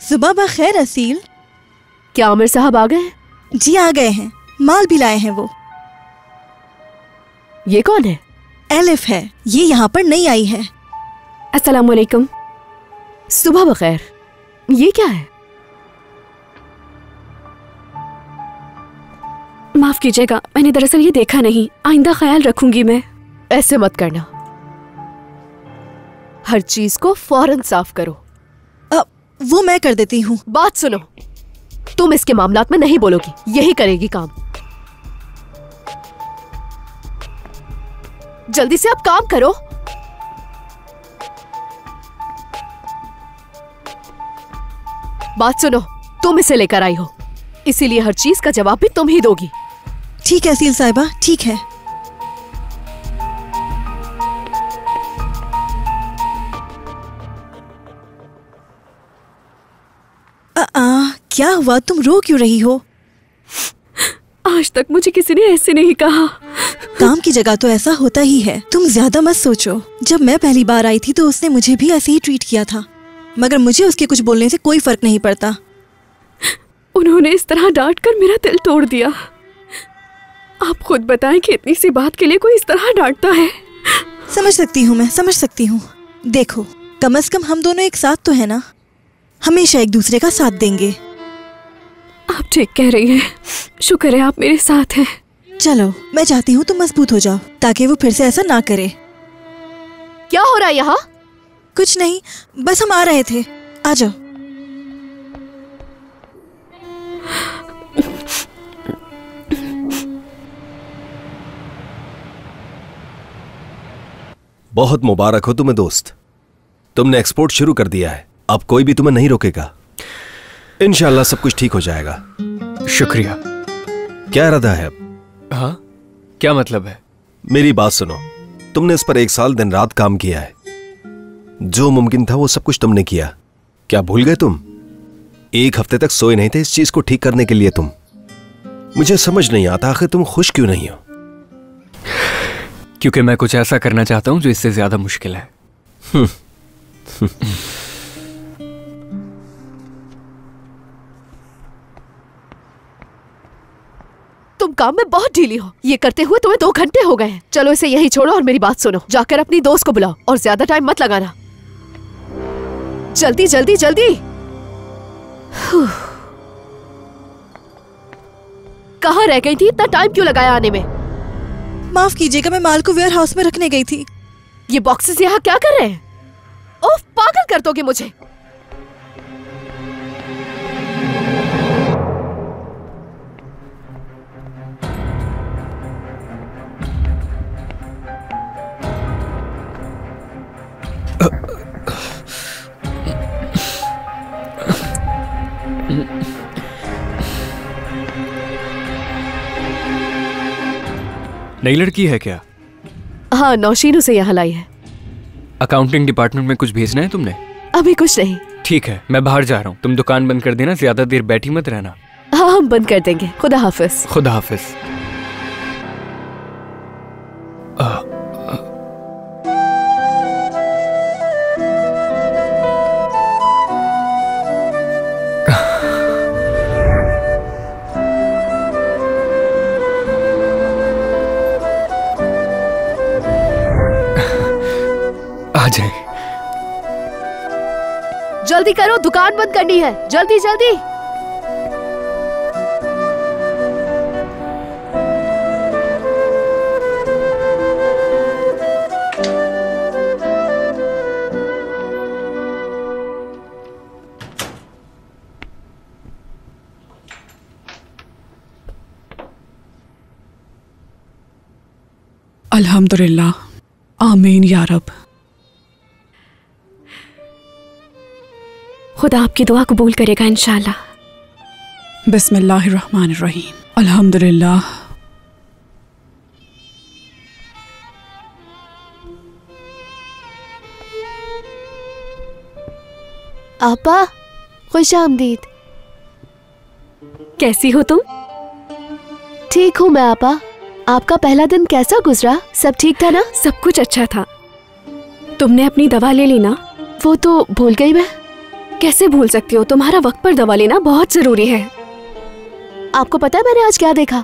सुबह बखैर असील। क्या आमिर साहब आ गए? जी आ गए हैं, माल भी लाए हैं वो। ये कौन है? एलिफ है, ये यहाँ पर नई आई है। अस्सलाम वालेकुम। सुबह बखैर। ये क्या है? माफ कीजिएगा, मैंने दरअसल ये देखा नहीं, आइंदा ख्याल रखूंगी मैं। ऐसे मत करना, हर चीज को फौरन साफ करो। वो मैं कर देती हूँ। बात सुनो, तुम इसके मामलात में नहीं बोलोगी, यही करेगी काम। जल्दी से अब काम करो। बात सुनो, तुम इसे लेकर आई हो, इसीलिए हर चीज का जवाब भी तुम ही दोगी। ठीक है असील साहिबा, ठीक है। क्या हुआ, तुम रो क्यों रही हो? आज तक मुझे किसी ने ऐसे नहीं कहा। काम की जगह तो ऐसा होता ही है, तुम ज्यादा मत सोचो। जब मैं पहली बार आई थी तो उसने मुझे भी ऐसे ही ट्रीट किया था, मगर मुझे उसके कुछ बोलने से कोई फर्क नहीं पड़ता। उन्होंने इस तरह डांट कर मेरा दिल तोड़ दिया। आप खुद बताएं कि इतनी सी बात के लिए कोई इस तरह डांटता है। समझ सकती हूँ, मैं समझ सकती हूँ। देखो, कम से कम हम दोनों एक साथ तो है ना, हमेशा एक दूसरे का साथ देंगे। आप ठीक कह रही हैं, शुक्र है आप मेरे साथ हैं। चलो मैं चाहती हूँ तुम मजबूत हो जाओ ताकि वो फिर से ऐसा ना करे। क्या हो रहा है यहाँ? कुछ नहीं, बस हम आ रहे थे, आ जाओ। बहुत मुबारक हो तुम्हें दोस्त, तुमने एक्सपोर्ट शुरू कर दिया है। अब कोई भी तुम्हें नहीं रोकेगा। इंशाल्लाह सब कुछ ठीक हो जाएगा। शुक्रिया। क्या इरादा है अब? हाँ, क्या मतलब है? मेरी बात सुनो, तुमने इस पर 1 साल दिन रात काम किया है। जो मुमकिन था वो सब कुछ तुमने किया। क्या भूल गए तुम? 1 हफ्ते तक सोए नहीं थे इस चीज को ठीक करने के लिए तुम। मुझे समझ नहीं आता आखिर तुम खुश क्यों नहीं हो? क्योंकि मैं कुछ ऐसा करना चाहता हूं जो इससे ज्यादा मुश्किल है। तुम काम में बहुत ढीली हो, ये करते हुए तुम्हें 2 घंटे हो गए हैं। चलो इसे यही छोड़ो और मेरी बात सुनो। जाकर अपनी दोस्त को बुलाओ और ज्यादा टाइम मत लगाना। जल्दी जल्दी जल्दी। कहाँ रह गई थी? इतना टाइम क्यों लगाया आने में? माफ कीजिएगा, मैं माल को वेयर हाउस में रखने गई थी। ये बॉक्सेस यहाँ क्या कर रहे हैं? ओह, पागल कर दोगे मुझे। नई लड़की है क्या? हाँ, नौशीन उसे यहाँ लाई है। अकाउंटिंग डिपार्टमेंट में कुछ भेजना है तुमने? अभी कुछ नहीं। ठीक है, मैं बाहर जा रहा हूँ, तुम दुकान बंद कर देना, ज्यादा देर बैठी मत रहना। हाँ, हम बंद कर देंगे। खुदा हाफिज। खुदा हाफिज। आ जाए। जल्दी करो, दुकान बंद करनी है। जल्दी जल्दी। अल्हम्दुलिल्लाह, आमीन या रब। खुदा आपकी दुआ कबूल करेगा इंशाल्लाह। बिस्मिल्लाहिर्रहमानिर्रहीम, अल्हम्दुलिल्लाह। आपा, खुश आमदीद। कैसी हो तुम? ठीक हूँ मैं आपा। आपका पहला दिन कैसा गुजरा? सब ठीक था ना? सब कुछ अच्छा था। तुमने अपनी दवा ले ली ना? वो तो भूल गई मैं। कैसे भूल सकती हो? तुम्हारा वक्त पर दवा लेना बहुत जरूरी है। आपको पता है मैंने आज क्या देखा?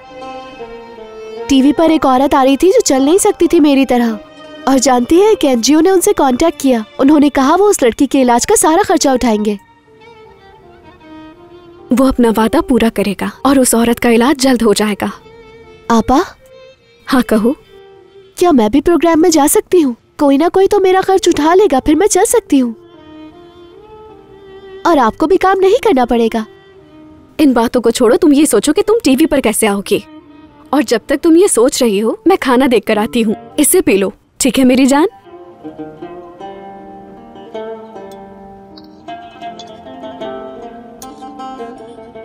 टीवी पर एक औरत आ रही थी जो चल नहीं सकती थी मेरी तरह, और जानती है कि एनजीओ ने उनसे कांटेक्ट किया। उन्होंने कहा वो उस लड़की के इलाज का सारा खर्चा उठाएंगे। वो अपना वादा पूरा करेगा और उस औरत का इलाज जल्द हो जाएगा। आपा? हाँ कहो। क्या मैं भी प्रोग्राम में जा सकती हूँ? कोई ना कोई तो मेरा खर्च उठा लेगा, फिर मैं चल सकती हूँ और आपको भी काम नहीं करना पड़ेगा। इन बातों को छोड़ो, तुम ये सोचो कि तुम टीवी पर कैसे आओगी। और जब तक तुम ये सोच रही हो, मैं खाना देख कर आती हूँ। इससे पी लो, ठीक है मेरी जान?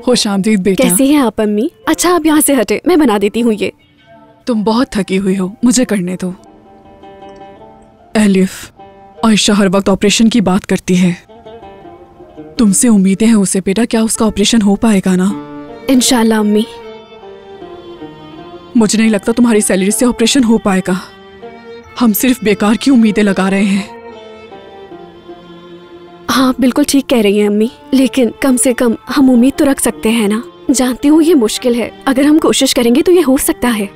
खुशामदीद बेटा। कैसी हैं आप अम्मी? अच्छा आप यहाँ से हटे, मैं बना देती हूँ ये। तुम बहुत थकी हुई हो, मुझे करने दो। एलिफ, आयशा हर वक्त ऑपरेशन की बात करती है। तुमसे उम्मीदें हैं उसे बेटा, क्या उसका ऑपरेशन हो पाएगा ना? इंशाल्लाह अम्मी। मुझे नहीं लगता तुम्हारी सैलरी से ऑपरेशन हो पाएगा। हम सिर्फ बेकार की उम्मीदें लगा रहे हैं। हाँ बिल्कुल ठीक कह रही हैं अम्मी, लेकिन कम से कम हम उम्मीद तो रख सकते हैं ना। जानती हूँ ये मुश्किल है, अगर हम कोशिश करेंगे तो ये हो सकता है।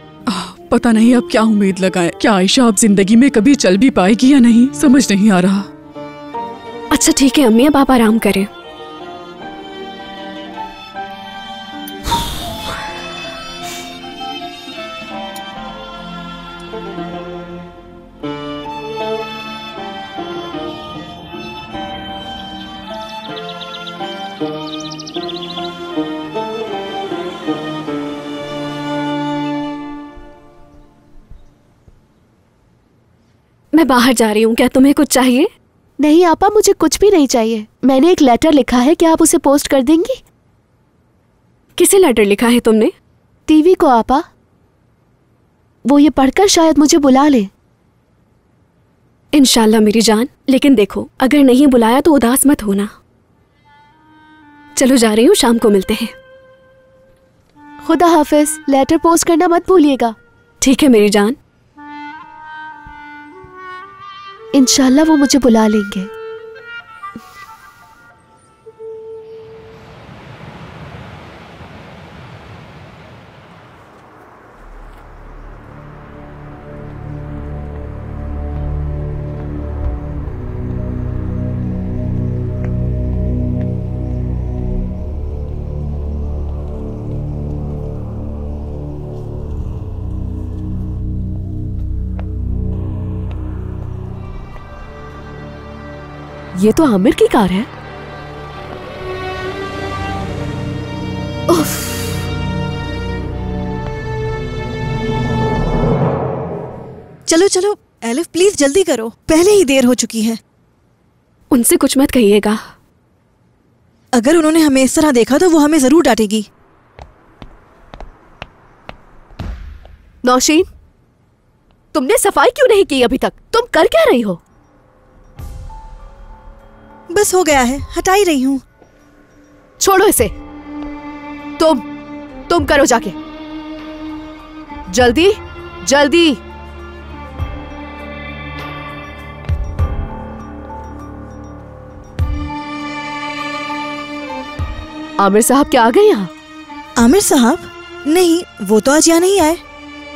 पता नहीं अब क्या उम्मीद लगाएं। क्या आयशा अब जिंदगी में कभी चल भी पाएगी या नहीं, समझ नहीं आ रहा। अच्छा ठीक है अम्मी, अब आप आराम करें। मैं बाहर जा रही हूँ, क्या तुम्हें कुछ चाहिए? नहीं आपा, मुझे कुछ भी नहीं चाहिए। मैंने एक लेटर लिखा है, क्या आप उसे पोस्ट कर देंगी? किसे लेटर लिखा है तुमने? टीवी को आपा, वो ये पढ़कर शायद मुझे बुला ले। इंशाल्लाह मेरी जान, लेकिन देखो अगर नहीं बुलाया तो उदास मत होना। चलो जा रही हूँ, शाम को मिलते हैं। खुदा हाफिज, लेटर पोस्ट करना मत भूलिएगा। ठीक है मेरी जान। इंशाल्लाह वो मुझे बुला लेंगे। ये तो आमिर की कार है। उफ। चलो चलो एलिफ, प्लीज जल्दी करो, पहले ही देर हो चुकी है। उनसे कुछ मत कहिएगा। अगर उन्होंने हमें इस तरह देखा तो वो हमें जरूर डांटेगी। नौशीन, तुमने सफाई क्यों नहीं की अभी तक? तुम कर क्या रही हो? बस हो गया है, हटा ही रही हूँ। छोड़ो इसे। तुम करो जाके, जल्दी जल्दी। आमिर साहब क्या आ गए यहाँ? आमिर साहब? नहीं, वो तो आज यहाँ नहीं आए।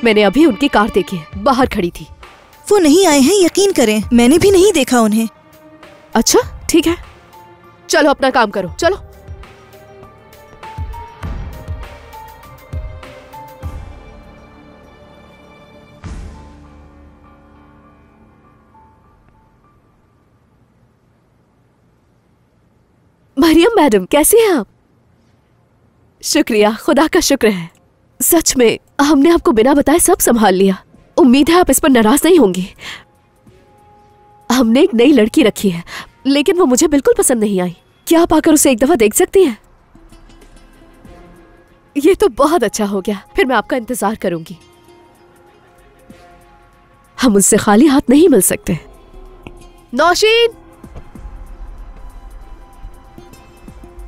मैंने अभी उनकी कार देखी है, बाहर खड़ी थी। वो नहीं आए हैं, यकीन करें, मैंने भी नहीं देखा उन्हें। अच्छा ठीक है, चलो अपना काम करो, चलो। मरियम मैडम, कैसी हैं आप? शुक्रिया, खुदा का शुक्र है। सच में हमने आपको बिना बताए सब संभाल लिया। उम्मीद है आप इस पर नाराज नहीं होंगी। हमने एक नई लड़की रखी है, लेकिन वो मुझे बिल्कुल पसंद नहीं आई। क्या आप आकर उसे एक दफा देख सकती हैं? ये तो बहुत अच्छा हो गया, फिर मैं आपका इंतजार करूंगी। हम उससे खाली हाथ नहीं मिल सकते। नौशीन,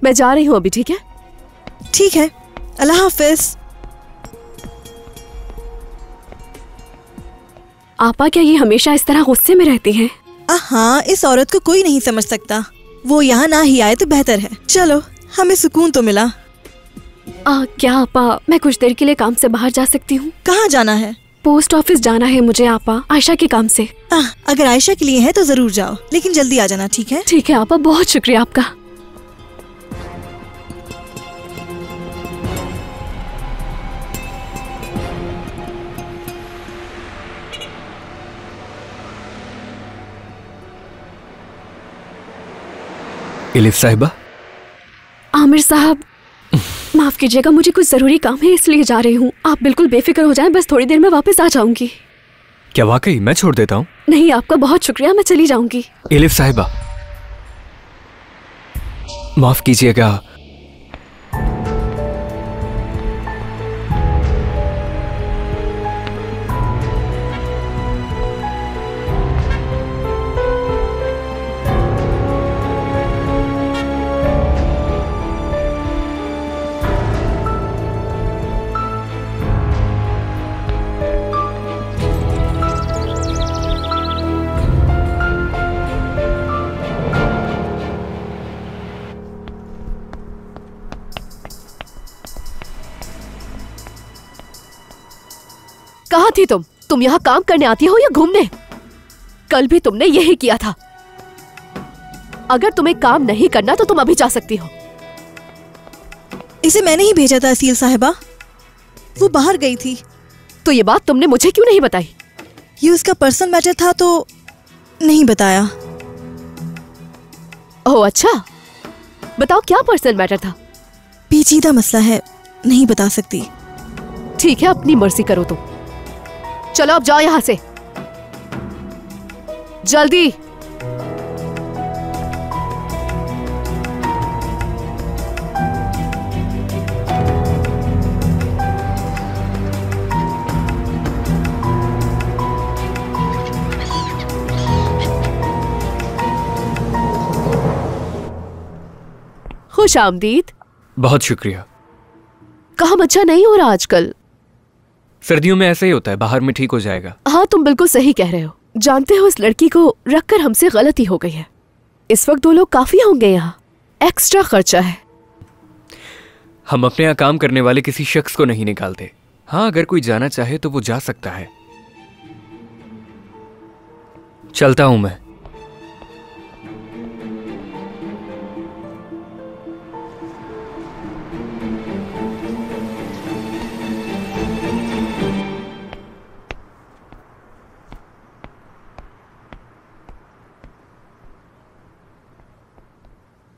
मैं जा रही हूं अभी, ठीक है? ठीक है, अल्लाह हाफिज। आपा क्या ये हमेशा इस तरह गुस्से में रहती हैं? हाँ, इस औरत को कोई नहीं समझ सकता। वो यहाँ ना ही आए तो बेहतर है। चलो, हमें सुकून तो मिला। क्या आपा, मैं कुछ देर के लिए काम से बाहर जा सकती हूँ? कहाँ जाना है? पोस्ट ऑफिस जाना है मुझे आपा, आयशा के काम से। अगर आयशा के लिए है तो जरूर जाओ, लेकिन जल्दी आ जाना, ठीक है? ठीक है आपा, बहुत शुक्रिया आपका। एलिफ साहिबा। आमिर साहब, माफ कीजिएगा, मुझे कुछ जरूरी काम है इसलिए जा रही हूँ। आप बिल्कुल बेफिक्र हो जाएं, बस थोड़ी देर में वापस आ जाऊंगी। क्या वाकई? मैं छोड़ देता हूँ। नहीं, आपका बहुत शुक्रिया, मैं चली जाऊंगी। एलिफ साहिबा, माफ कीजिएगा। कहाँ थी तुम यहाँ काम करने आती हो या घूमने? कल भी तुमने यही किया था। अगर तुम्हें काम नहीं करना तो तुम अभी जा सकती हो। इसे मैंने ही भेजा था असील साहिबा, वो बाहर गई थी। तो ये बात तुमने मुझे क्यों नहीं बताई? ये उसका पर्सनल मैटर था तो नहीं बताया। ओह अच्छा, बताओ क्या पर्सनल मैटर था? पेचीदा मसला है, नहीं बता सकती। ठीक है, अपनी मर्जी करो तुम। चलो अब जाओ यहाँ से, जल्दी। खुश आमदीद। बहुत शुक्रिया। काम अच्छा नहीं हो रहा आजकल। सर्दियों में ऐसा ही होता है, बाहर में ठीक हो जाएगा। हाँ, तुम बिल्कुल सही कह रहे हो। जानते हो, इस लड़की को रखकर हमसे गलती हो गई है। इस वक्त 2 लोग काफी होंगे यहाँ, एक्स्ट्रा खर्चा है। हम अपने यहाँ काम करने वाले किसी शख्स को नहीं निकालते। हाँ, अगर कोई जाना चाहे तो वो जा सकता है। चलता हूं मैं।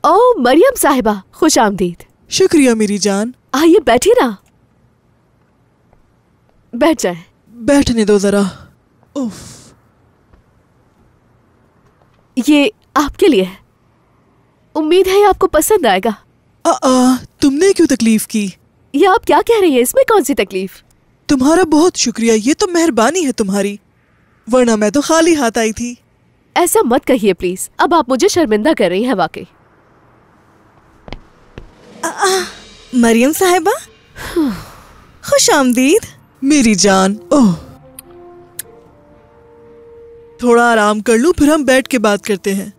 ओ मरियम साहिबा, खुश आमदीद। शुक्रिया मेरी जान। आइए बैठिए ना, बैठ जाए। बैठने दो जरा। उफ। ये आपके लिए है, उम्मीद है ये आपको पसंद आएगा। तुमने क्यों तकलीफ की? ये आप क्या कह रही हैं? इसमें कौन सी तकलीफ? तुम्हारा बहुत शुक्रिया, ये तो मेहरबानी है तुम्हारी, वरना मैं तो खाली हाथ आई थी। ऐसा मत कहिए प्लीज, अब आप मुझे शर्मिंदा कर रही हैं वाकई। मरियम साहिबा, खुश आमदीद। मेरी जान। ओह, थोड़ा आराम कर लूं, फिर हम बैठ के बात करते हैं।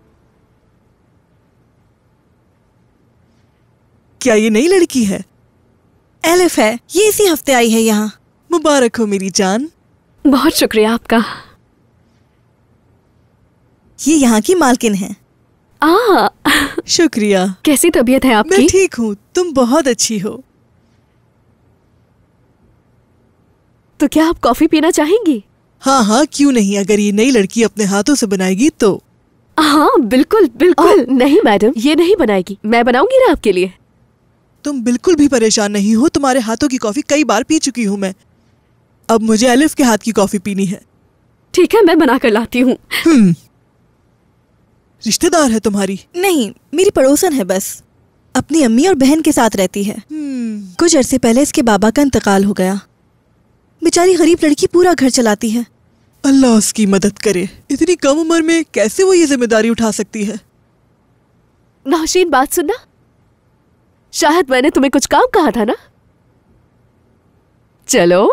क्या ये नई लड़की है? एलिफ है, ये इसी हफ्ते आई है यहाँ। मुबारक हो मेरी जान। बहुत शुक्रिया आपका। ये यहाँ की मालकिन है। शुक्रिया। कैसी तबीयत है आपकी? मैं ठीक हूँ, तुम बहुत अच्छी हो। तो क्या आप कॉफी पीना चाहेंगी? हाँ हाँ, क्यों नहीं, अगर ये नई लड़की अपने हाथों से बनाएगी तो। हाँ बिल्कुल बिल्कुल। नहीं मैडम, ये नहीं बनाएगी, मैं बनाऊंगी ना आपके लिए। तुम बिल्कुल भी परेशान नहीं हो, तुम्हारे हाथों की कॉफी कई बार पी चुकी हूँ मैं। अब मुझे एलिफ के हाथ की कॉफी पीनी है। ठीक है, मैं बना कर लाती हूँ। रिश्तेदार है तुम्हारी? नहीं, मेरी पड़ोसन है बस। अपनी अम्मी और बहन के साथ रहती है। कुछ अरसे पहले इसके बाबा का इंतकाल हो गया। बेचारी गरीब लड़की पूरा घर चलाती है। अल्लाह उसकी मदद करे। इतनी कम उम्र में कैसे वो ये जिम्मेदारी उठा सकती है? नौशीन, बात सुनना, शायद मैंने तुम्हें कुछ काम कहा था ना। चलो।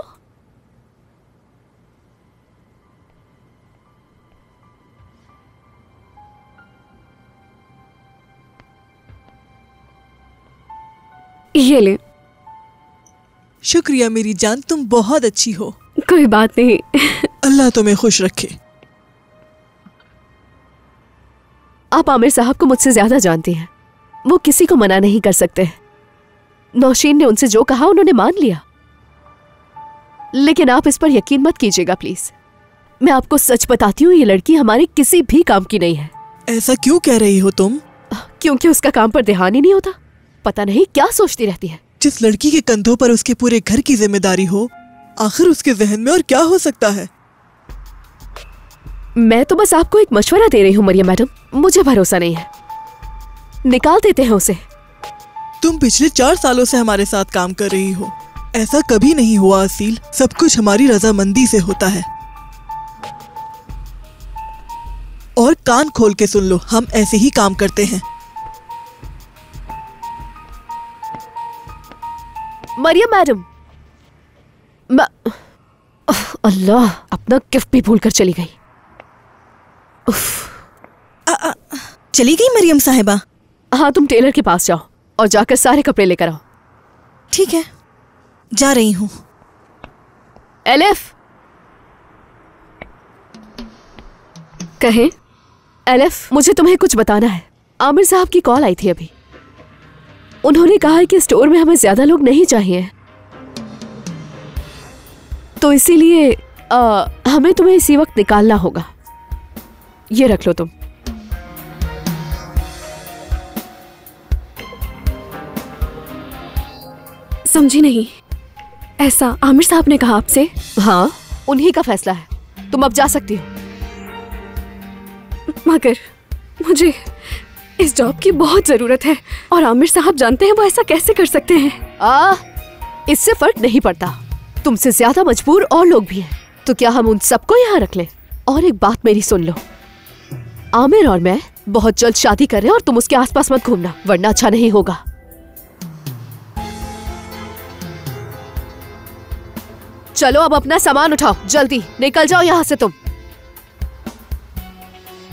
ये ले। शुक्रिया मेरी जान, तुम बहुत अच्छी हो। कोई बात नहीं। अल्लाह तुम्हें खुश रखे। आप आमिर साहब को मुझसे ज्यादा जानती हैं। वो किसी को मना नहीं कर सकते। नौशीन ने उनसे जो कहा उन्होंने मान लिया। लेकिन आप इस पर यकीन मत कीजिएगा प्लीज। मैं आपको सच बताती हूँ, ये लड़की हमारे किसी भी काम की नहीं है। ऐसा क्यों कह रही हो तुम? क्योंकि उसका काम पर ध्यान ही नहीं होता। पता नहीं क्या सोचती रहती है। जिस लड़की के कंधों पर उसके पूरे घर की जिम्मेदारी हो, आखिर उसके जहन में और क्या हो सकता है? मैं तो बस आपको एक मशवरा दे रही हूँ मरियम मैडम, मुझे भरोसा नहीं है। निकाल देते हैं उसे। तुम पिछले 4 सालों से हमारे साथ काम कर रही हो। ऐसा कभी नहीं हुआ असील, सब कुछ हमारी रजामंदी से होता है। और कान खोल के सुन लो, हम ऐसे ही काम करते हैं। मरियम मैडम, अल्लाह, अपना गिफ्ट भी भूल कर चली गई। चली गई मरियम साहिबा? हाँ, तुम टेलर के पास जाओ और जाकर सारे कपड़े लेकर आओ। ठीक है, जा रही हूँ। एलिफ, कहें? एलिफ, मुझे तुम्हें कुछ बताना है। आमिर साहब की कॉल आई थी अभी। उन्होंने कहा है कि स्टोर में हमें ज्यादा लोग नहीं चाहिए, तो इसीलिए हमें तुम्हें इसी वक्त निकालना होगा। ये रख लो तुम। समझी नहीं। ऐसा आमिर साहब ने कहा आपसे? हाँ, उन्हीं का फैसला है। तुम अब जा सकती हो। मगर मुझे इस जॉब की बहुत जरूरत है और आमिर साहब जानते हैं वो ऐसा कैसे कर सकते हैं? इससे फर्क नहीं पड़ता। तुमसे ज्यादा मजबूर और लोग भी हैं, तो क्या हम उन सबको यहाँ रख लें? और एक बात मेरी सुन लो, आमिर और मैं बहुत जल्द शादी कर रहे हैं और तुम उसके आसपास मत घूमना, वरना अच्छा नहीं होगा। चलो अब अपना सामान उठाओ, जल्दी निकल जाओ यहाँ से।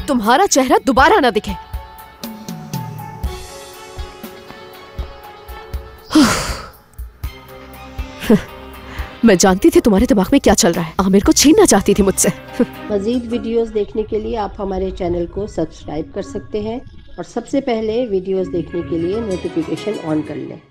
तुम्हारा चेहरा दोबारा ना दिखे। मैं जानती थी तुम्हारे दिमाग में क्या चल रहा है। आमिर को छीनना चाहती थी मुझसे। मजीद वीडियोस देखने के लिए आप हमारे चैनल को सब्सक्राइब कर सकते हैं और सबसे पहले वीडियोस देखने के लिए नोटिफिकेशन ऑन कर लें।